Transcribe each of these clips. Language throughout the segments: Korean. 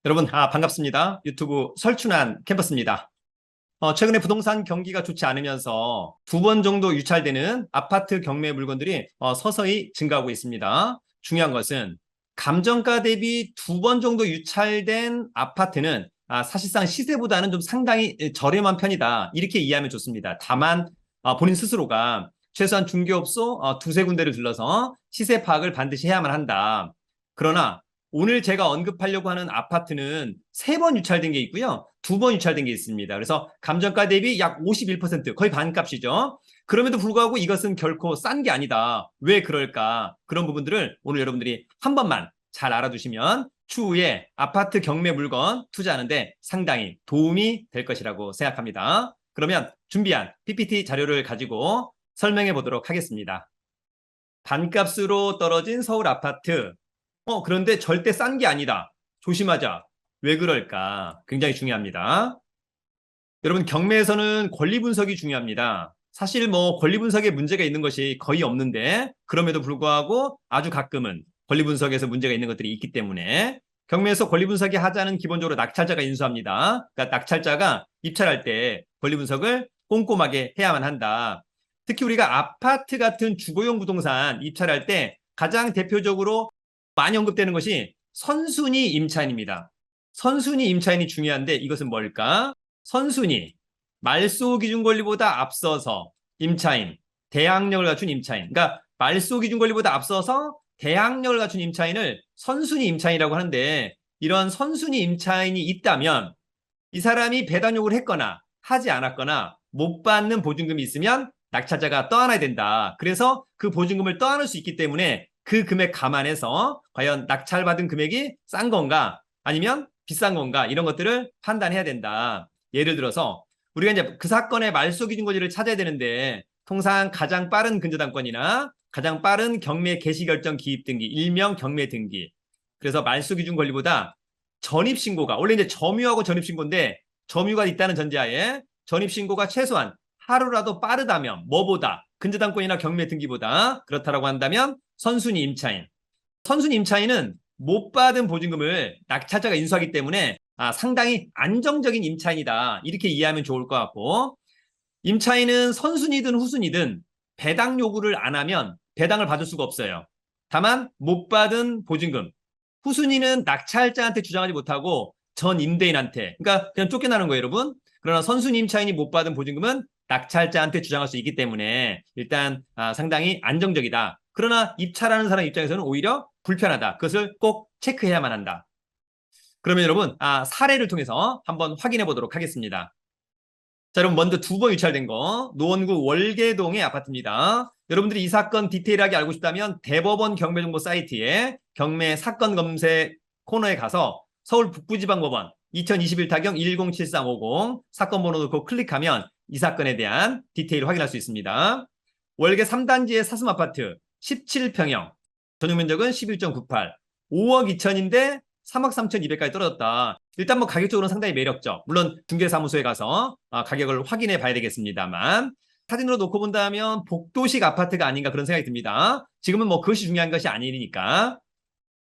여러분, 반갑습니다. 유튜브 설춘환 캠퍼스입니다. 최근에 부동산 경기가 좋지 않으면서 2번 정도 유찰되는 아파트 경매 물건들이 서서히 증가하고 있습니다. 중요한 것은 감정가 대비 2번 정도 유찰된 아파트는 사실상 시세보다는 좀 상당히 저렴한 편이다. 이렇게 이해하면 좋습니다. 다만 본인 스스로가 최소한 중개업소 두세 군데를 들러서 시세 파악을 반드시 해야만 한다. 그러나 오늘 제가 언급하려고 하는 아파트는 3번 유찰된 게 있고요. 2번 유찰된 게 있습니다. 그래서 감정가 대비 약 51%, 거의 반값이죠. 그럼에도 불구하고 이것은 결코 싼 게 아니다. 왜 그럴까? 그런 부분들을 오늘 여러분들이 한 번만 잘 알아두시면 추후에 아파트 경매 물건 투자하는데 상당히 도움이 될 것이라고 생각합니다. 그러면 준비한 PPT 자료를 가지고 설명해 보도록 하겠습니다. 반값으로 떨어진 서울 아파트. 그런데 절대 싼 게 아니다. 조심하자. 왜 그럴까? 굉장히 중요합니다. 여러분, 경매에서는 권리 분석이 중요합니다. 사실 권리 분석에 문제가 있는 것이 거의 없는데, 그럼에도 불구하고 아주 가끔은 권리 분석에서 문제가 있는 것들이 있기 때문에 경매에서 권리 분석이 하자는 기본적으로 낙찰자가 인수합니다. 그러니까 낙찰자가 입찰할 때 권리 분석을 꼼꼼하게 해야만 한다. 특히 우리가 아파트 같은 주거용 부동산 입찰할 때 가장 대표적으로 많이 언급되는 것이 선순위 임차인입니다. 선순위 임차인이 중요한데 이것은 뭘까? 선순위, 말소 기준 권리보다 앞서서 임차인, 대항력을 갖춘 임차인. 그러니까 말소 기준 권리보다 앞서서 대항력을 갖춘 임차인을 선순위 임차인이라고 하는데, 이런 선순위 임차인이 있다면 이 사람이 배당 요구를 했거나 하지 않았거나 못 받는 보증금이 있으면 낙찰자가 떠안아야 된다. 그래서 그 보증금을 떠안을 수 있기 때문에 그 금액 감안해서 과연 낙찰받은 금액이 싼 건가 아니면 비싼 건가, 이런 것들을 판단해야 된다. 예를 들어서 우리가 이제 그 사건의 말소 기준 권리를 찾아야 되는데, 통상 가장 빠른 근저당권이나 가장 빠른 경매 개시 결정 기입 등기, 일명 경매 등기. 그래서 말소 기준 권리보다 전입 신고가, 원래 이제 점유하고 전입 신고인데 점유가 있다는 전제하에 전입 신고가 최소한 하루라도 빠르다면, 뭐보다? 근저당권이나 경매 등기보다 그렇다라고 한다면 선순위 임차인. 선순위 임차인은 못 받은 보증금을 낙찰자가 인수하기 때문에 상당히 안정적인 임차인이다. 이렇게 이해하면 좋을 것 같고, 임차인은 선순위든 후순위든 배당 요구를 안 하면 배당을 받을 수가 없어요. 다만 못 받은 보증금, 후순위는 낙찰자한테 주장하지 못하고 전 임대인한테, 그러니까 그냥 쫓겨나는 거예요, 여러분. 그러나 선순위 임차인이 못 받은 보증금은 낙찰자한테 주장할 수 있기 때문에 일단 상당히 안정적이다. 그러나 입찰하는 사람 입장에서는 오히려 불편하다. 그것을 꼭 체크해야만 한다. 그러면 여러분, 사례를 통해서 한번 확인해 보도록 하겠습니다. 자, 여러분, 먼저 2번 유찰된 거, 노원구 월계동의 아파트입니다. 여러분들이 이 사건 디테일하게 알고 싶다면 대법원 경매정보 사이트에 경매 사건 검색 코너에 가서 서울 북부지방법원 2021 타경 107350 사건 번호 넣고 클릭하면 이 사건에 대한 디테일 확인할 수 있습니다. 월계 3단지의 사슴 아파트 17평형, 전용 면적은 11.98, 5억 2천인데 3억 3,200까지 떨어졌다. 일단 가격적으로는 상당히 매력적. 물론 중개사무소에 가서 가격을 확인해 봐야 되겠습니다만, 사진으로 놓고 본다면 복도식 아파트가 아닌가 그런 생각이 듭니다. 지금은 그것이 중요한 것이 아니니까.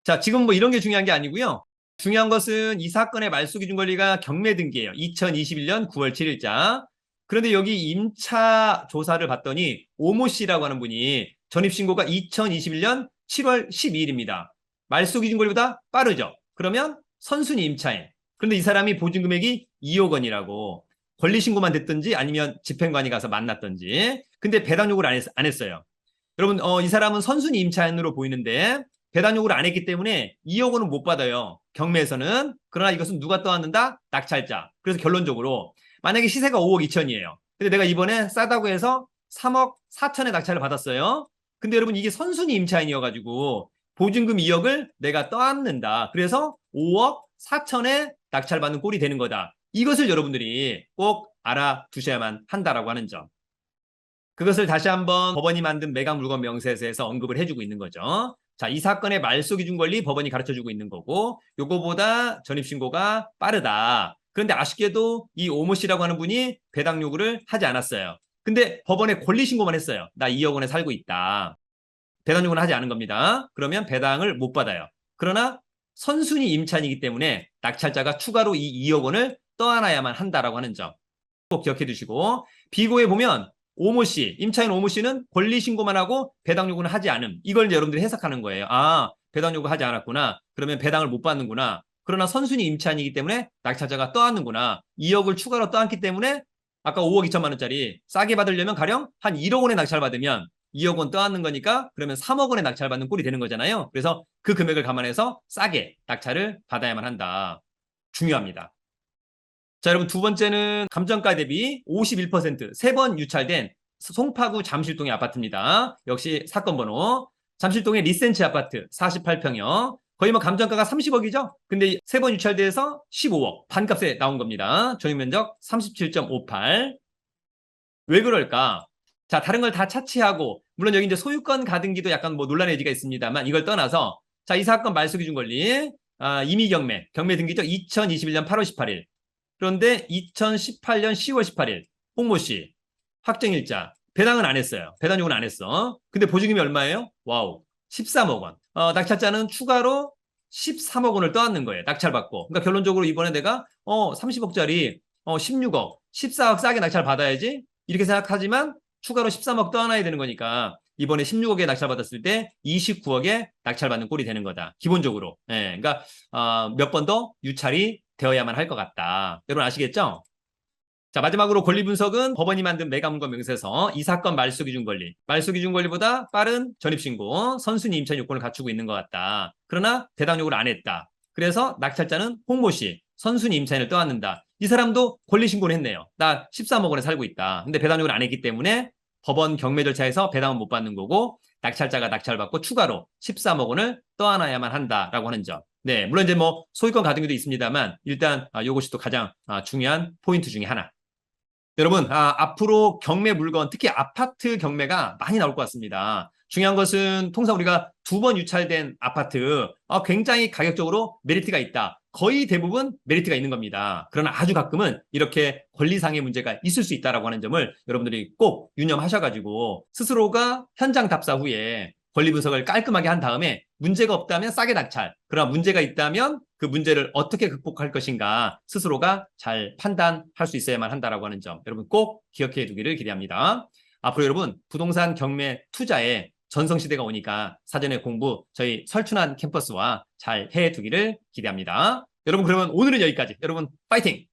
자, 지금 이런 게 중요한 게 아니고요. 중요한 것은 이 사건의 말소 기준 권리가 경매 등기예요. 2021년 9월 7일자. 그런데 여기 임차 조사를 봤더니 오모 씨라고 하는 분이 전입신고가 2021년 7월 12일입니다. 말소 기준 권리보다 빠르죠. 그러면 선순위 임차인. 그런데 이 사람이 보증 금액이 2억 원이라고, 권리 신고만 됐든지 아니면 집행관이 가서 만났든지. 근데 배당 요구를 안 했어요. 여러분, 이 사람은 선순위 임차인으로 보이는데 배당 요구를 안 했기 때문에 2억 원은 못 받아요, 경매에서는. 그러나 이것은 누가 떠안는다? 낙찰자. 그래서 결론적으로 만약에 시세가 5억 2천이에요. 근데 내가 이번에 싸다고 해서 3억 4천에 낙찰을 받았어요. 근데 여러분, 이게 선순위 임차인이어가지고 보증금 2억을 내가 떠안는다. 그래서 5억 4천에 낙찰받는 꼴이 되는 거다. 이것을 여러분들이 꼭 알아두셔야만 한다라고 하는 점. 그것을 다시 한번 법원이 만든 매각 물건 명세서에서 언급을 해주고 있는 거죠. 자, 이 사건의 말소 기준 권리 법원이 가르쳐주고 있는 거고, 요거보다 전입신고가 빠르다. 그런데 아쉽게도 이 오모 씨라고 하는 분이 배당 요구를 하지 않았어요. 근데 법원에 권리 신고만 했어요. 나 2억 원에 살고 있다. 배당 요구는 하지 않은 겁니다. 그러면 배당을 못 받아요. 그러나 선순위 임차인이기 때문에 낙찰자가 추가로 이 2억 원을 떠안아야만 한다라고 하는 점 꼭 기억해 두시고, 비고에 보면 오모 씨, 임차인 오모 씨는 권리 신고만 하고 배당 요구는 하지 않음. 이걸 이제 여러분들이 해석하는 거예요. 아, 배당 요구 하지 않았구나. 그러면 배당을 못 받는구나. 그러나 선순위 임차인이기 때문에 낙찰자가 떠안는구나. 2억을 추가로 떠안기 때문에 아까 5억 2천만 원짜리 싸게 받으려면 가령 한 1억 원의 낙찰 받으면 2억 원 떠안는 거니까 그러면 3억 원의 낙찰 받는 꼴이 되는 거잖아요. 그래서 그 금액을 감안해서 싸게 낙찰을 받아야만 한다. 중요합니다. 자, 여러분 두 번째는 감정가 대비 51% 세 번 유찰된 송파구 잠실동의 아파트입니다. 역시 사건 번호 잠실동의 리센치 아파트 48평형 거의 뭐 감정가가 30억이죠. 근데 세 번 유찰돼서 15억 반값에 나온 겁니다. 전용면적 37.58. 왜 그럴까? 자, 다른 걸 다 차치하고 물론 여기 이제 소유권 가등기도 약간 뭐 논란의 여지가 있습니다만 이걸 떠나서 자, 이 사건 말소 기준 권리 임의 경매 등기죠. 2021년 8월 18일. 그런데 2018년 10월 18일 홍모 씨 확정일자 배당은 안 했어요. 배당 요구는 안 했어. 근데 보증금이 얼마예요? 와우, 13억 원. 낙찰자는 추가로 13억 원을 떠안는 거예요. 낙찰받고. 그러니까 결론적으로 이번에 내가 30억짜리 16억, 14억 싸게 낙찰 받아야지 이렇게 생각하지만 추가로 13억 떠안아야 되는 거니까 이번에 16억에 낙찰받았을 때 29억에 낙찰받는 꼴이 되는 거다. 기본적으로. 예, 그러니까 몇 번 더 유찰이 되어야만 할 것 같다. 여러분 아시겠죠? 자, 마지막으로 권리 분석은 법원이 만든 매각문건 명세서 이 사건 말소 기준 권리. 말소 기준 권리보다 빠른 전입신고, 선순위 임차인 요건을 갖추고 있는 것 같다. 그러나 배당 요구를 안 했다. 그래서 낙찰자는 홍모 씨, 선순위 임차인을 떠안는다. 이 사람도 권리 신고를 했네요. 나 13억 원에 살고 있다. 근데 배당 요구를 안 했기 때문에 법원 경매 절차에서 배당은 못 받는 거고 낙찰자가 낙찰받고 추가로 13억 원을 떠안아야만 한다라고 하는 점. 네, 물론 이제 뭐 소유권 가등기도 있습니다만 일단 이것이 또 가장 중요한 포인트 중에 하나. 여러분, 앞으로 경매 물건, 특히 아파트 경매가 많이 나올 것 같습니다. 중요한 것은 통상 우리가 두 번 유찰된 아파트, 굉장히 가격적으로 메리트가 있다. 거의 대부분 메리트가 있는 겁니다. 그러나 아주 가끔은 이렇게 권리상의 문제가 있을 수 있다고 하는 점을 여러분들이 꼭 유념하셔가지고 스스로가 현장 답사 후에 권리 분석을 깔끔하게 한 다음에 문제가 없다면 싸게 낙찰, 그러나 문제가 있다면 그 문제를 어떻게 극복할 것인가 스스로가 잘 판단할 수 있어야만 한다라고 하는 점 여러분 꼭 기억해 두기를 기대합니다. 앞으로 여러분 부동산 경매 투자에 전성시대가 오니까 사전에 공부 저희 설춘한 캠퍼스와 잘 해두기를 기대합니다. 여러분 그러면 오늘은 여기까지. 여러분 파이팅!